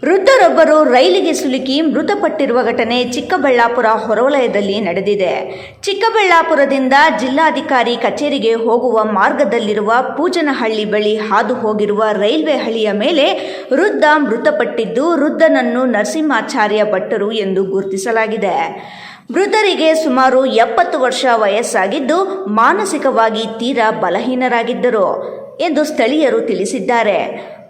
ವೃದ್ಧರೊಬ್ಬರು ರೈಲಿಗೆ ಸಿಲುಕಿ ಮೃತಪಟ್ಟಿರುವ ಘಟನೆ ಚಿಕ್ಕಬಳ್ಳಾಪುರ ಹೊರವಲಯದಲ್ಲಿ ನಡೆದಿದೆ. ಚಿಕ್ಕಬಳ್ಳಾಪುರದಿಂದ ಜಿಲ್ಲಾಧಿಕಾರಿ ಕಚೇರಿಗೆ ಹೋಗುವ ಮಾರ್ಗದಲ್ಲಿರುವ ಪೂಜನಹಳ್ಳಿ ಬಳಿ ಹಾದು ಹೋಗಿರುವ ರೈಲ್ವೆ ಹಳಿಯ ಮೇಲೆ ವೃದ್ಧ ಮೃತಪಟ್ಟಿದ್ದು, ವೃದ್ಧನನ್ನು ನರಸಿಂಹಾಚಾರ್ಯ ಭಟ್ಟರು ಎಂದು ಗುರುತಿಸಲಾಗಿದೆ. ವೃದ್ಧರಿಗೆ ಸುಮಾರು 70 ವರ್ಷ ವಯಸ್ಸಾಗಿದ್ದು, ಮಾನಸಿಕವಾಗಿ ತೀರಾ ಬಲಹೀನರಾಗಿದ್ದರು ಎಂದು ಸ್ಥಳೀಯರು ತಿಳಿಸಿದ್ದಾರೆ.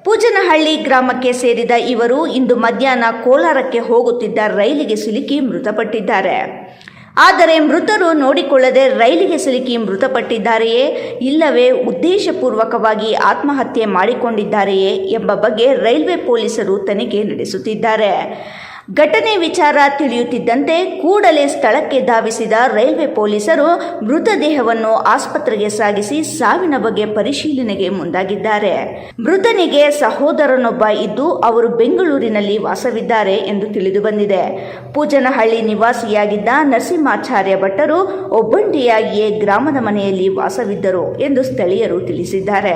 ಪೂಜನಹಳ್ಳಿ ಗ್ರಾಮಕ್ಕೆ ಸೇರಿದ ಇವರು ಇಂದು ಮಧ್ಯಾಹ್ನ ಕೋಲಾರಕ್ಕೆ ಹೋಗುತ್ತಿದ್ದ ರೈಲಿಗೆ ಸಿಲುಕಿ ಮೃತಪಟ್ಟಿದ್ದಾರೆ. ಆದರೆ ಮೃತರು ನೋಡಿಕೊಳ್ಳದೆ ರೈಲಿಗೆ ಸಿಲುಕಿ ಮೃತಪಟ್ಟಿದ್ದಾರೆಯೇ ಇಲ್ಲವೇ ಉದ್ದೇಶಪೂರ್ವಕವಾಗಿ ಆತ್ಮಹತ್ಯೆ ಮಾಡಿಕೊಂಡಿದ್ದಾರೆಯೇ ಎಂಬ ಬಗ್ಗೆ ರೈಲ್ವೆ ಪೊಲೀಸರು ತನಿಖೆ ನಡೆಸುತ್ತಿದ್ದಾರೆ. ಘಟನೆ ವಿಚಾರ ತಿಳಿಯುತ್ತಿದ್ದಂತೆ ಕೂಡಲೇ ಸ್ಥಳಕ್ಕೆ ಧಾವಿಸಿದ ರೈಲ್ವೆ ಪೊಲೀಸರು ಮೃತದೇಹವನ್ನು ಆಸ್ಪತ್ರೆಗೆ ಸಾಗಿಸಿ ಸಾವಿನ ಬಗ್ಗೆ ಪರಿಶೀಲನೆಗೆ ಮುಂದಾಗಿದ್ದಾರೆ. ಮೃತನಿಗೆ ಸಹೋದರನೊಬ್ಬ ಇದ್ದು ಅವರು ಬೆಂಗಳೂರಿನಲ್ಲಿ ವಾಸವಿದ್ದಾರೆ ಎಂದು ತಿಳಿದುಬಂದಿದೆ. ಪೂಜನಹಳ್ಳಿ ನಿವಾಸಿಯಾಗಿದ್ದ ನರಸಿಂಹಾಚಾರ್ಯ ಭಟ್ಟರು ಒಬ್ಬಂಟಿಯಾಗಿಯೇ ಗ್ರಾಮದ ಮನೆಯಲ್ಲಿ ವಾಸವಿದ್ದರು ಎಂದು ಸ್ಥಳೀಯರು ತಿಳಿಸಿದ್ದಾರೆ.